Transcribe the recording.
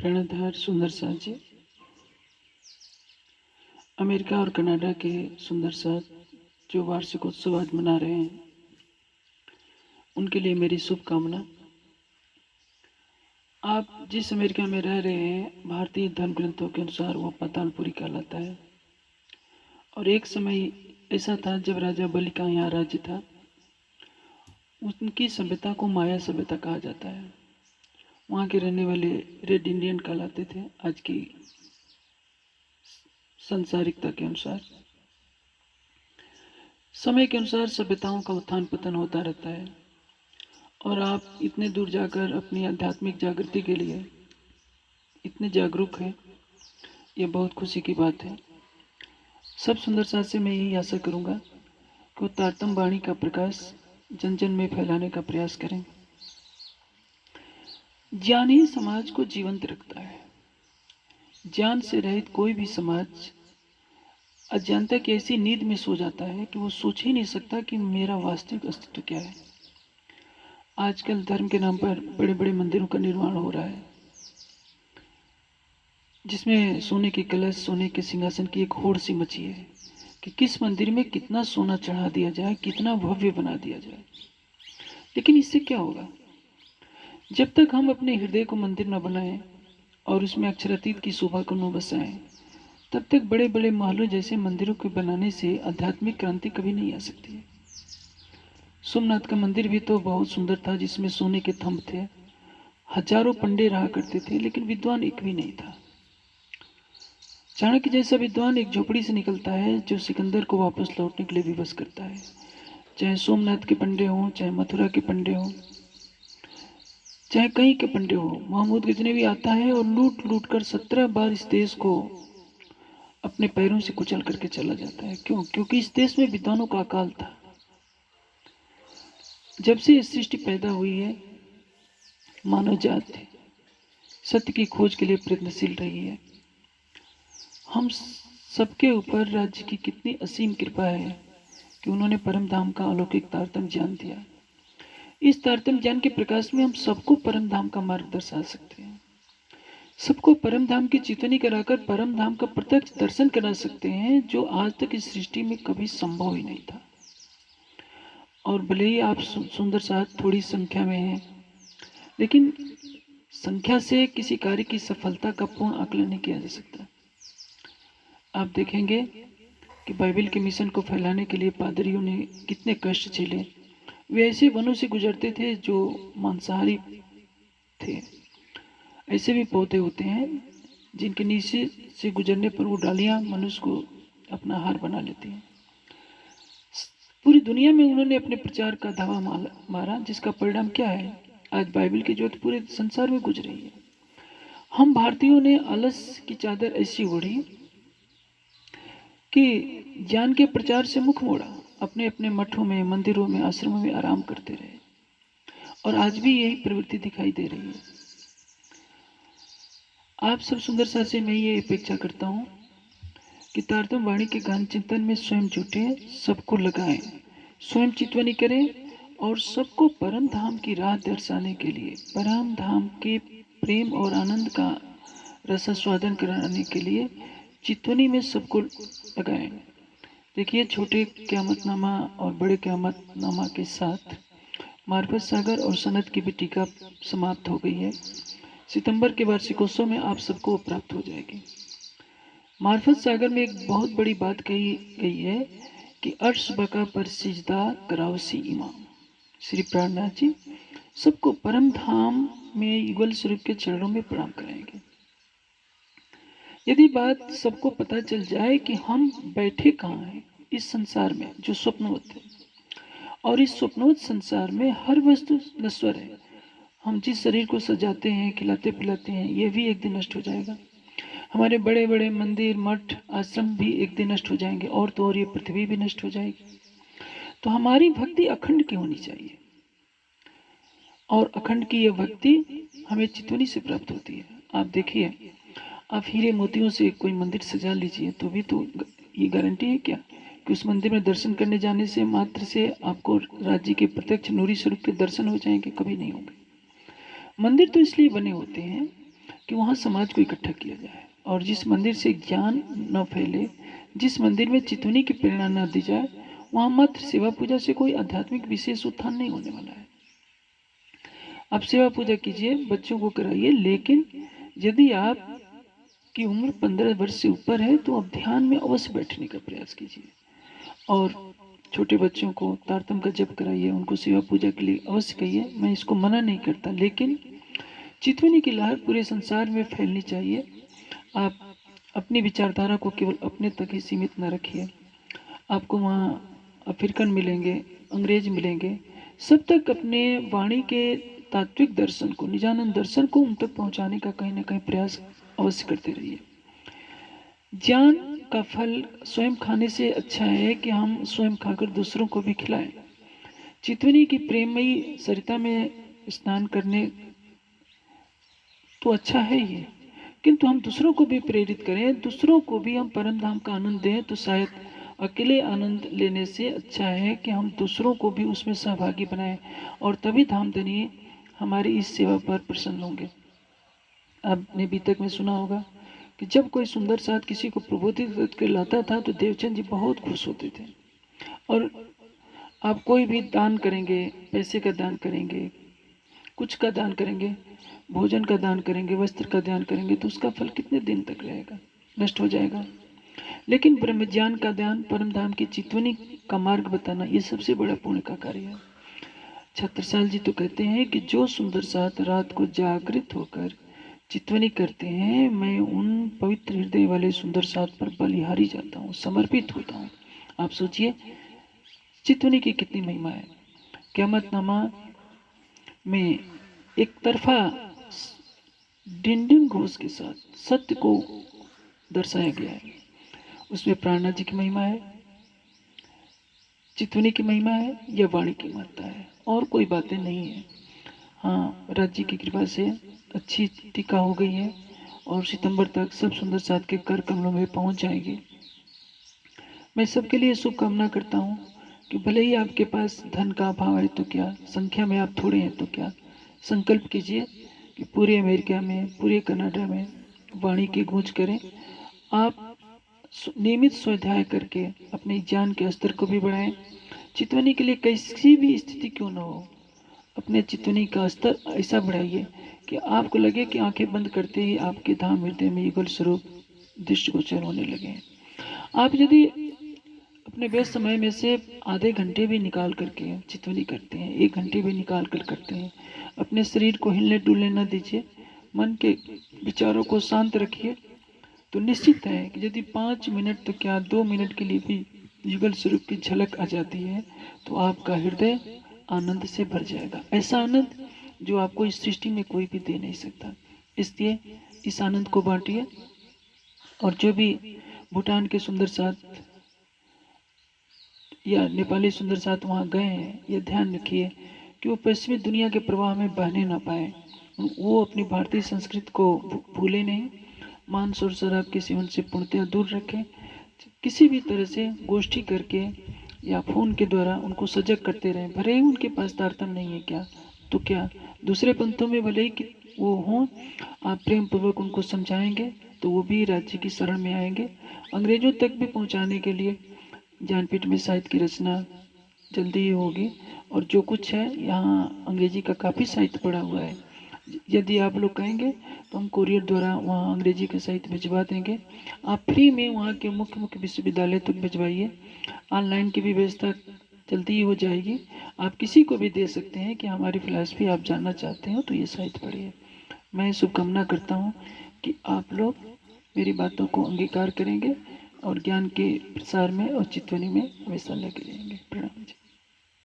प्रणतधार सुंदर साथ जी, अमेरिका और कनाडा के सुंदर साथ जो वार्षिकोत्सव आज मना रहे हैं, उनके लिए मेरी शुभकामना। आप जिस अमेरिका में रह रहे हैं, भारतीय धर्म ग्रंथों के अनुसार वो पातालपुरी कहलाता है। और एक समय ऐसा था जब राजा बलि का यहाँ राज्य था। उनकी सभ्यता को माया सभ्यता कहा जाता है। वहाँ के रहने वाले रेड इंडियन कहलाते थे। आज की संसारिकता के अनुसार, समय के अनुसार सभ्यताओं का उत्थान पतन होता रहता है। और आप इतने दूर जाकर अपनी आध्यात्मिक जागृति के लिए इतने जागरूक हैं, ये बहुत खुशी की बात है। सब सुंदर साथ से मैं यही आशा करूँगा कि वो तारतम वाणी का प्रकाश जन जन में फैलाने का प्रयास करें। ज्ञान ही समाज को जीवंत रखता है। ज्ञान से रहित कोई भी समाज अज्ञानता की ऐसी नींद में सो जाता है कि वो सोच ही नहीं सकता कि मेरा वास्तविक अस्तित्व क्या है। आजकल धर्म के नाम पर बड़े बड़े मंदिरों का निर्माण हो रहा है, जिसमें सोने के कलश, सोने के सिंहासन की एक होड़ सी मची है कि किस मंदिर में कितना सोना चढ़ा दिया जाए, कितना भव्य बना दिया जाए। लेकिन इससे क्या होगा? जब तक हम अपने हृदय को मंदिर न बनाएं और उसमें अक्षरातीत की शोभा को न बसाएं, तब तक बड़े बड़े महलों जैसे मंदिरों के बनाने से आध्यात्मिक क्रांति कभी नहीं आ सकती है। सोमनाथ का मंदिर भी तो बहुत सुंदर था, जिसमें सोने के थंब थे, हजारों पंडे रहा करते थे, लेकिन विद्वान एक भी नहीं था। चाणक्य जैसा विद्वान एक झोपड़ी से निकलता है जो सिकंदर को वापस लौटने के लिए विवश करता है। चाहे सोमनाथ के पंडे हों, चाहे मथुरा के पंडे हों, चाहे कहीं के पंडे हो, महमूद गजनवी आता है और लूट लूट कर 17 बार इस देश को अपने पैरों से कुचल करके चला जाता है। क्यों? क्योंकि इस देश में विद्वानों का अकाल था। जब से इस सृष्टि पैदा हुई है, मानव जाति सत्य की खोज के लिए प्रयत्नशील रही है। हम सबके ऊपर राज्य की कितनी असीम कृपा है कि उन्होंने परम धाम का अलौकिक तारतम्य ज्ञान दिया। इस तारतम्य ज्ञान के प्रकाश में हम सबको परम धाम का मार्ग दर्शा सकते हैं। सबको परम धाम की चितवनी कराकर परम धाम का प्रत्यक्ष दर्शन करा सकते हैं, जो आज तक इस सृष्टि में कभी संभव ही नहीं था। और भले ही आप सुंदर साथ थोड़ी संख्या में हैं, लेकिन संख्या से किसी कार्य की सफलता का पूर्ण आकलन नहीं किया जा सकता। आप देखेंगे कि बाइबल के मिशन को फैलाने के लिए पादरियों ने कितने कष्ट झेले। वे ऐसे वनों से गुजरते थे जो मांसाहारी थे। ऐसे भी पौधे होते हैं जिनके नीचे से गुजरने पर वो डालियां मनुष्य को अपना आहार बना लेती हैं। पूरी दुनिया में उन्होंने अपने प्रचार का धावा मारा, जिसका परिणाम क्या है? आज बाइबल की ज्योति पूरे संसार में गुजर रही है। हम भारतीयों ने आलस की चादर ऐसी ओढ़ी कि ज्ञान के प्रचार से मुख मोड़ा, अपने अपने मठों में, मंदिरों में, आश्रमों में आराम करते रहे। और आज भी यही प्रवृत्ति दिखाई दे रही है। आप सब सुंदर सा से मैं ये अपेक्षा करता हूँ कि तारतम वाणी के गान चिंतन में स्वयं जुटे, सबको लगाएं, स्वयं चितवनी करें और सबको परम धाम की राह दर्शाने के लिए, परम धाम के प्रेम और आनंद का रसास्वादन कराने के लिए चितवनी में सबको लगाएं। देखिए, छोटे क़यामतनामा और बड़े क़यामतनामा के साथ मार्फत सागर और सनत की भी टीका समाप्त हो गई है। सितंबर के वार्षिकोत्सव में आप सबको प्राप्त हो जाएगी। मार्फत सागर में एक बहुत बड़ी बात कही गई है कि अर्श बका पर सिजदा करावसी इमाम। श्री प्राणनाथ जी सबको परम धाम में युगल स्वरूप के चरणों में प्रणाम कराएंगे। यदि बात सबको पता चल जाए कि हम बैठे कहाँ हैं इस संसार में जो स्वप्नवत है, और इस स्वप्नवत संसार में हर वस्तु नश्वर है। हम जिस शरीर को सजाते हैं, खिलाते पिलाते हैं, यह भी एक दिन नष्ट हो जाएगा। हमारे बड़े बड़े मंदिर, मठ, आश्रम भी एक दिन नष्ट हो जाएंगे, और तो और ये पृथ्वी भी नष्ट हो जाएगी। तो हमारी भक्ति अखंड की होनी चाहिए, और अखंड की यह भक्ति हमें चितवनी से प्राप्त होती है। आप देखिए, आप हीरे मोतियों से कोई मंदिर सजा लीजिए तो भी तो ये गारंटी है क्या कि उस मंदिर में दर्शन करने जाने से मात्र से आपको राज्य के प्रत्यक्ष नूरी स्वरूप के दर्शन हो जाएंगे? कभी नहीं होंगे। मंदिर तो इसलिए बने होते हैं कि वहाँ समाज को इकट्ठा किया जाए, और जिस मंदिर से ज्ञान न फैले, जिस मंदिर में चितवनी की प्रेरणा न दी जाए, वहाँ मात्र सेवा पूजा से कोई आध्यात्मिक विशेष उत्थान नहीं होने वाला है। आप सेवा पूजा कीजिए, बच्चों को कराइए, लेकिन यदि आप की उम्र 15 वर्ष से ऊपर है तो आप ध्यान में अवश्य बैठने का प्रयास कीजिए, और छोटे बच्चों को तारतम का जप कराइए, उनको सेवा पूजा के लिए अवश्य कहिए। मैं इसको मना नहीं करता, लेकिन चितवनी की लहर पूरे संसार में फैलनी चाहिए। आप अपनी विचारधारा को केवल अपने तक ही सीमित न रखिए। आपको वहाँ अफ्रीकन मिलेंगे, अंग्रेज मिलेंगे, सब तक अपने वाणी के तात्विक दर्शन को, निजानंद दर्शन को उन तक पहुँचाने का कहीं ना कहीं प्रयास अवश्य करते रहिए। ज्ञान का फल स्वयं खाने से अच्छा है कि हम स्वयं खाकर दूसरों को भी खिलाएं। चितवनी की प्रेममयी सरिता में स्नान करने तो अच्छा है ही, किंतु हम दूसरों को भी प्रेरित करें, दूसरों को भी हम परम धाम का आनंद दें, तो शायद अकेले आनंद लेने से अच्छा है कि हम दूसरों को भी उसमें सहभागी बनाएं, और तभी धामधनी हमारी इस सेवा पर प्रसन्न होंगे। आपने अभी तक में सुना होगा कि जब कोई सुंदर साथ किसी को प्रबोधित करके लाता था तो देवचंद जी बहुत खुश होते थे। और आप कोई भी दान करेंगे, पैसे का दान करेंगे, कुछ का दान करेंगे, भोजन का दान करेंगे, वस्त्र का दान करेंगे, तो उसका फल कितने दिन तक रहेगा? नष्ट हो जाएगा। लेकिन ब्रह्म ज्ञान का दान, परम धाम की चितवनी का मार्ग बताना, ये सबसे बड़ा पुण्य का कार्य है। छत्रसाल जी तो कहते हैं कि जो सुंदर साथ रात को जागृत होकर चितवनी करते हैं, मैं उन पवित्र हृदय वाले सुंदर साथ पर बलिहारी जाता हूँ, समर्पित होता हूँ। आप सोचिए चितवनी की कितनी महिमा है। क़यामतनामा में एक तरफा डिंडिम घोष के साथ सत्य को दर्शाया गया है। उसमें प्राणनाथ जी की महिमा है, चितवनी की महिमा है, या वाणी की महत्ता है, और कोई बातें नहीं है। हाँ, राज्य की कृपा से अच्छी टीका हो गई है, और सितंबर तक सब सुंदर साथ के कर कमलों में पहुंच जाएगी। मैं सबके लिए शुभकामना करता हूँ कि भले ही आपके पास धन का अभाव है तो क्या, संख्या में आप थोड़े हैं तो क्या, संकल्प कीजिए कि पूरे अमेरिका में, पूरे कनाडा में वाणी की गूंज करें। आप नियमित स्वाध्याय करके अपने ज्ञान के स्तर को भी बढ़ाएं। चितवनी के लिए कैसी भी स्थिति क्यों न हो, अपने चितवनी का स्तर ऐसा बढ़ाइए कि आपको लगे कि आंखें बंद करते ही आपके धाम हृदय में युगल स्वरूप दृष्टिगोचर होने लगे। आप यदि अपने व्यस्त समय में से आधे घंटे भी निकाल करके चितवनी करते हैं, 1 घंटे भी निकाल कर करते हैं, अपने शरीर को हिलने डुलने न दीजिए, मन के विचारों को शांत रखिए, तो निश्चित है कि यदि 5 मिनट तो क्या 2 मिनट के लिए भी युगल स्वरूप की झलक आ जाती है, तो आपका हृदय आनंद से भर जाएगा। ऐसा आनंद जो आपको इस सृष्टि में कोई भी दे नहीं सकता। इसलिए इस आनंद को बांटिए, और जो भी भूटान के सुंदर साथ या नेपाली सुंदर साथ वहाँ गए हैं, यह ध्यान रखिए कि वो पश्चिमी दुनिया के प्रवाह में बहने ना पाए। वो अपनी भारतीय संस्कृति को भूले नहीं, मांस और शराब के सेवन से पूर्णतः दूर रखें। किसी भी तरह से गोष्ठी करके या फोन के द्वारा उनको सजग करते रहें। भले ही उनके पास तारतम नहीं है क्या, तो क्या दूसरे पंथों में भले ही कि वो हों, आप प्रेम पूर्वक उनको समझाएंगे तो वो भी राज्य की शरण में आएंगे। अंग्रेजों तक भी पहुंचाने के लिए ज्ञानपीठ में साहित्य की रचना जल्दी ही होगी, और जो कुछ है यहाँ अंग्रेजी का काफ़ी साहित्य पड़ा हुआ है। यदि आप लोग कहेंगे तो हम कोरियर द्वारा वहाँ अंग्रेजी का साहित्य भिजवा देंगे। आप फ्री में वहाँ के मुख्य मुख्य विश्वविद्यालय तक भिजवाइए। ऑनलाइन की भी व्यवस्था जल्दी ही हो जाएगी। आप किसी को भी दे सकते हैं कि हमारी फिलॉसफी आप जानना चाहते हो तो ये साहित्य पढ़िए। मैं शुभकामना करता हूँ कि आप लोग मेरी बातों को अंगीकार करेंगे और ज्ञान के प्रसार में और चितवनी में हमेशा लगे रहेंगे। प्रणाम।